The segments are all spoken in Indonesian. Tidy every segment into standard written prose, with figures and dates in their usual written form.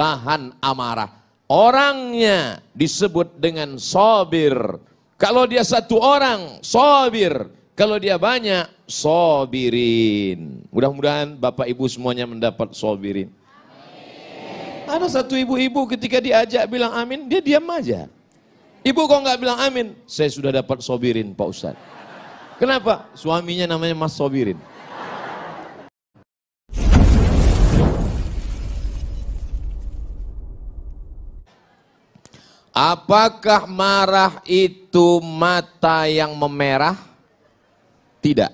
tahan amarah. Orangnya disebut dengan sabir. Kalau dia satu orang, sabir. Kalau dia banyak, sabirin. Mudah-mudahan Bapak Ibu semuanya mendapat sabirin. Ada satu ibu-ibu ketika diajak bilang amin, dia diam aja. Ibu kok nggak bilang amin? Saya sudah dapat sabirin Pak Ustadz. Kenapa? Suaminya namanya Mas Sabirin. Apakah marah itu mata yang memerah? Tidak.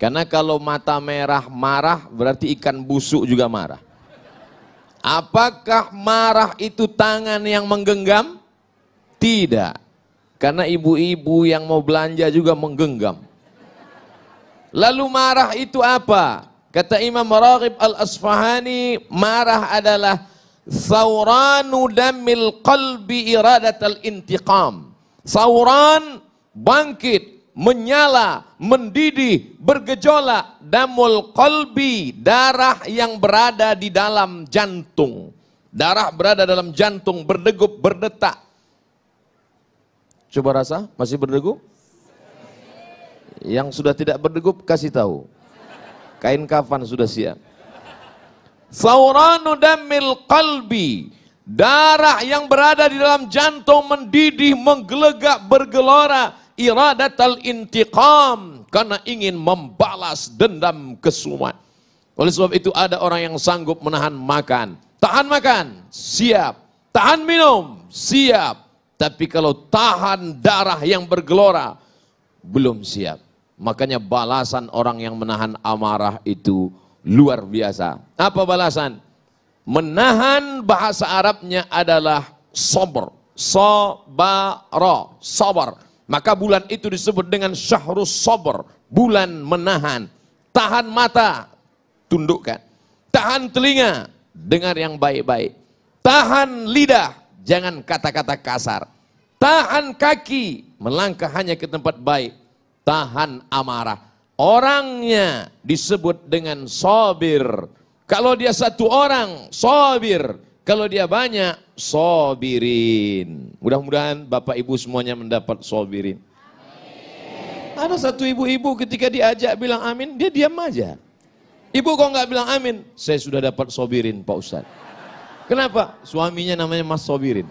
Karena kalau mata merah marah berarti ikan busuk juga marah. Apakah marah itu tangan yang menggenggam? Tidak. Karena ibu-ibu yang mau belanja juga menggenggam. Lalu marah itu apa? Kata Imam Raghib Al-Asfahani, marah adalah sauranu damil qalbi iradatal intiqam. Sauran, bangkit, menyala, mendidih, bergejolak, damul qalbi, darah yang berada di dalam jantung. Darah berada dalam jantung, berdegup, berdetak. Coba rasa, masih berdegup? Yang sudah tidak berdegup, kasih tahu. Kain kafan sudah siap. Sauranu damil qalbi, darah yang berada di dalam jantung mendidih, menggelegak, bergelora, iradatal intiqam, karena ingin membalas dendam kesumat. Oleh sebab itu ada orang yang sanggup menahan makan. Tahan makan, siap. Tahan minum, siap. Tapi kalau tahan darah yang bergelora, belum siap. Makanya balasan orang yang menahan amarah itu luar biasa. Apa balasan? Menahan bahasa Arabnya adalah sabar. Sabara, sabar. Maka bulan itu disebut dengan syahrus sabar, bulan menahan. Tahan mata, tundukkan. Tahan telinga, dengar yang baik-baik. Tahan lidah, jangan kata-kata kasar. Tahan kaki, melangkah hanya ke tempat baik. Tahan amarah. Orangnya disebut dengan sabir. Kalau dia satu orang, sabir. Kalau dia banyak, sabirin. Mudah-mudahan Bapak Ibu semuanya mendapat sabirin. Ada satu ibu-ibu ketika diajak bilang amin, dia diam aja. Ibu kok nggak bilang amin? Saya sudah dapat sabirin Pak Ustadz. Kenapa? Suaminya namanya Mas Sabirin.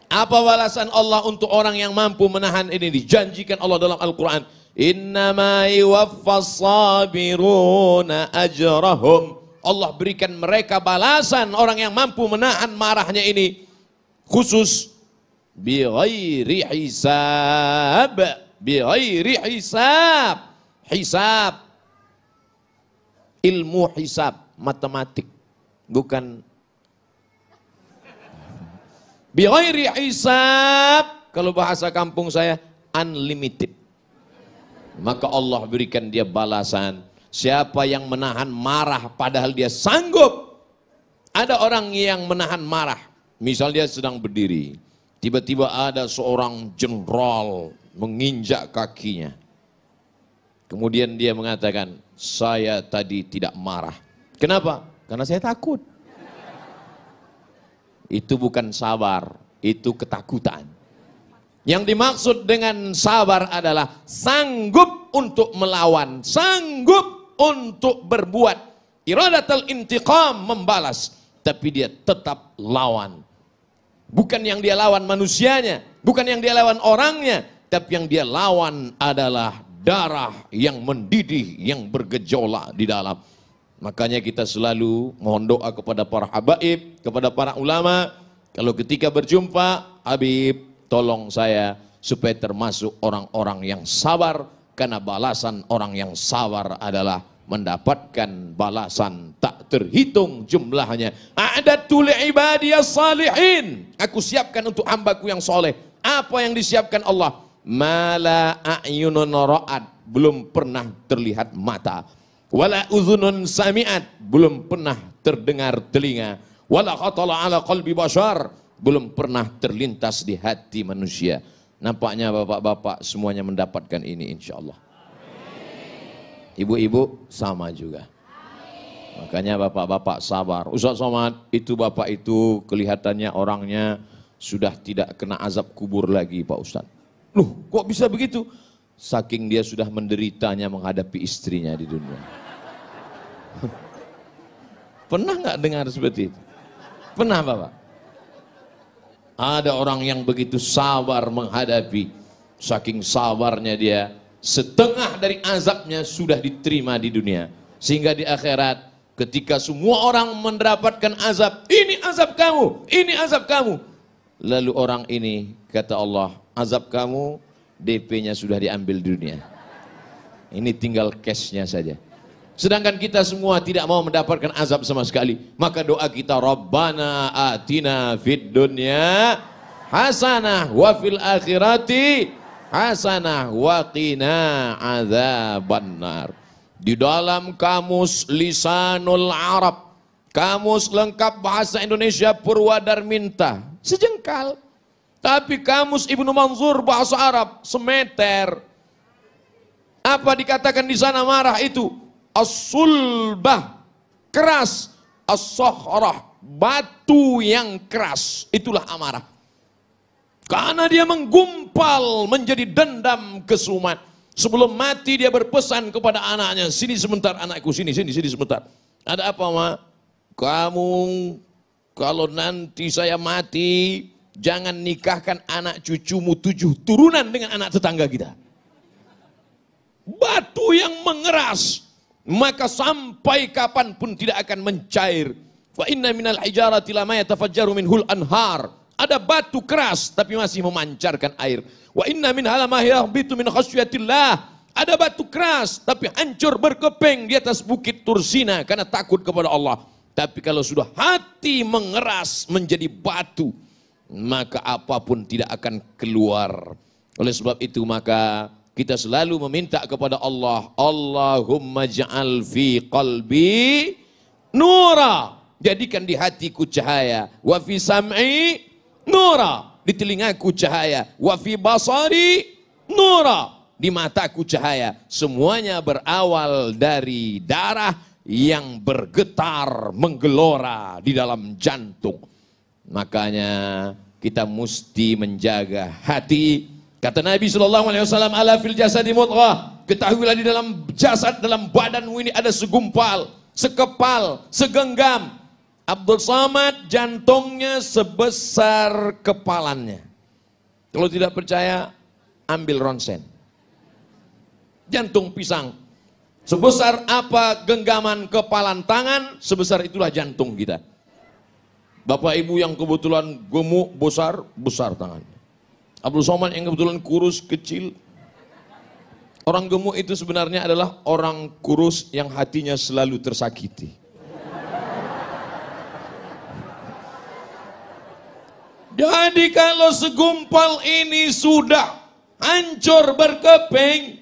Apa balasan Allah untuk orang yang mampu menahan ini? Dijanjikan Allah dalam Al-Quran. Innama yuwaffas sabiruna ajrahum. Allah berikan mereka balasan orang yang mampu menahan marahnya ini. Khusus. Bi ghairi hisab. Bi ghairi hisab. Hisab. Ilmu hisab. Matematik. Bukan bi ghairi hisab, kalau bahasa kampung saya unlimited. Maka Allah berikan dia balasan. Siapa yang menahan marah padahal dia sanggup. Ada orang yang menahan marah, misal dia sedang berdiri, tiba-tiba ada seorang jenderal menginjak kakinya. Kemudian dia mengatakan, saya tadi tidak marah. Kenapa? Karena saya takut. Itu bukan sabar, itu ketakutan. Yang dimaksud dengan sabar adalah sanggup untuk melawan, sanggup untuk berbuat. Iradatul intiqam, membalas. Tapi dia tetap lawan. Bukan yang dia lawan manusianya, bukan yang dia lawan orangnya, tapi yang dia lawan adalah darah yang mendidih, yang bergejolak di dalam. Makanya kita selalu mohon doa kepada para habaib, kepada para ulama. Kalau ketika berjumpa, Habib, tolong saya supaya termasuk orang-orang yang sabar. Karena balasan orang yang sabar adalah mendapatkan balasan tak terhitung jumlahnya. A'dadtu li'ibadiyas salihin. Aku siapkan untuk hambaku yang soleh. Apa yang disiapkan Allah? Mala a'yunun ra'ad. Belum pernah terlihat mata. Wala uzunun sami'at, belum pernah terdengar telinga. Wala khatala ala qalbi bashar, belum pernah terlintas di hati manusia. Nampaknya bapak-bapak semuanya mendapatkan ini insyaallah. Ibu-ibu sama juga. Makanya bapak-bapak sabar. Ustaz Somad, itu bapak itu kelihatannya orangnya sudah tidak kena azab kubur lagi Pak Ustaz. Loh, kok bisa begitu? Saking dia sudah menderitanya menghadapi istrinya di dunia. Pernah nggak dengar seperti itu? Pernah Bapak? Ada orang yang begitu sabar menghadapi, saking sabarnya dia, setengah dari azabnya sudah diterima di dunia. Sehingga di akhirat, ketika semua orang mendapatkan azab, ini azab kamu, ini azab kamu. Lalu orang ini, kata Allah, azab kamu, DP-nya sudah diambil di dunia. Ini tinggal cash-nya saja. Sedangkan kita semua tidak mau mendapatkan azab sama sekali. Maka doa kita, Rabbana atina fid dunya hasanah wa fil akhirati hasanah wa qina adzabannar. Di dalam kamus Lisanul Arab, kamus lengkap bahasa Indonesia Purwadarminta, sejengkal. Tapi kamus Ibnu Manzur bahasa Arab semeter. Apa dikatakan di sana marah itu? As-sulbah, keras. As-sakhrah, batu yang keras. Itulah amarah. Karena dia menggumpal menjadi dendam kesumat. Sebelum mati dia berpesan kepada anaknya, sini sebentar anakku, sini sebentar. Ada apa Ma? Kamu kalau nanti saya mati, jangan nikahkan anak cucumu 7 turunan dengan anak tetangga kita. Batu yang mengeras, maka sampai kapanpun tidak akan mencair. Wa inna minal hijarati lama yatafajjaru minhul anhar. Ada batu keras tapi masih memancarkan air. Wa inna minha lama yahbitu min khasyatillah. Ada batu keras tapi hancur berkeping di atas bukit Tursina karena takut kepada Allah. Tapi kalau sudah hati mengeras menjadi batu, maka apapun tidak akan keluar. Oleh sebab itu maka kita selalu meminta kepada Allah, Allahumma ja'al fi qalbi nura, jadikan di hatiku cahaya, wa fi sam'i nura, di telingaku cahaya, wa fi basari nura, di mataku cahaya. Semuanya berawal dari darah yang bergetar menggelora di dalam jantung. Makanya kita mesti menjaga hati. Kata Nabi SAW, ala fil jasadi mudghah, ketahuilah di dalam jasad, dalam badanmu ini ada segumpal, sekepal, segenggam. Abdul Somad jantungnya sebesar kepalannya. Kalau tidak percaya, ambil ronsen. Jantung pisang. Sebesar apa genggaman kepalan tangan, sebesar itulah jantung kita. Bapak ibu yang kebetulan gemuk, besar, besar tangannya. Abdul Somad yang kebetulan kurus, kecil. Orang gemuk itu sebenarnya adalah orang kurus yang hatinya selalu tersakiti. Jadi kalau segumpal ini sudah hancur berkeping,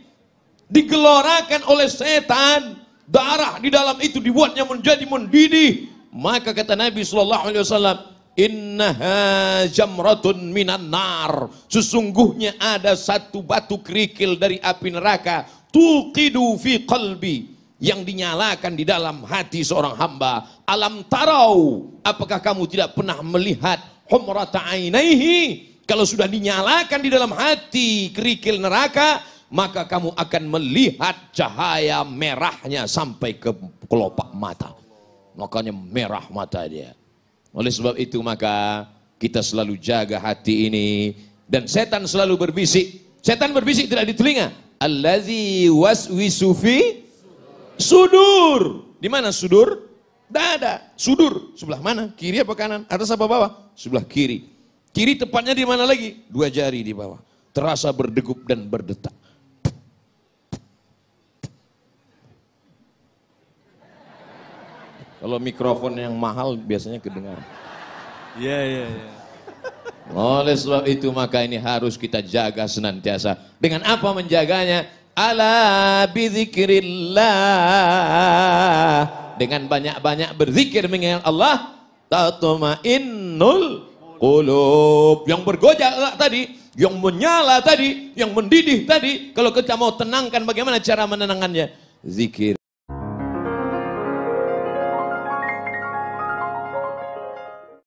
digelorakan oleh setan, darah di dalam itu dibuatnya menjadi mendidih, maka kata Nabi SAW, innaha jamratun minan nar, sesungguhnya ada satu batu kerikil dari api neraka, tuqidu fi qalbi, yang dinyalakan di dalam hati seorang hamba. Alam tarau, apakah kamu tidak pernah melihat humrata ainaihi, kalau sudah dinyalakan di dalam hati kerikil neraka, maka kamu akan melihat cahaya merahnya sampai ke kelopak mata. Makanya merah mata dia. Oleh sebab itu maka kita selalu jaga hati ini. Dan setan selalu berbisik. Setan berbisik tidak di telinga. Allazi waswisu fi sudur. Di mana sudur? Dada. Sudur sebelah mana? Kiri apa kanan? Atas apa bawah? Sebelah kiri. Kiri tepatnya di mana lagi? 2 jari di bawah. Terasa berdegup dan berdetak. Kalau mikrofon yang mahal biasanya kedengar. Iya. Oleh sebab itu maka ini harus kita jaga senantiasa. Dengan apa menjaganya? Ala bizikrillah. Dengan banyak-banyak berzikir mengingat Allah, tatmainnul qulub. Yang bergojak tadi, yang menyala tadi, yang mendidih tadi, kalau kita mau tenangkan, bagaimana cara menenangkannya? Zikir.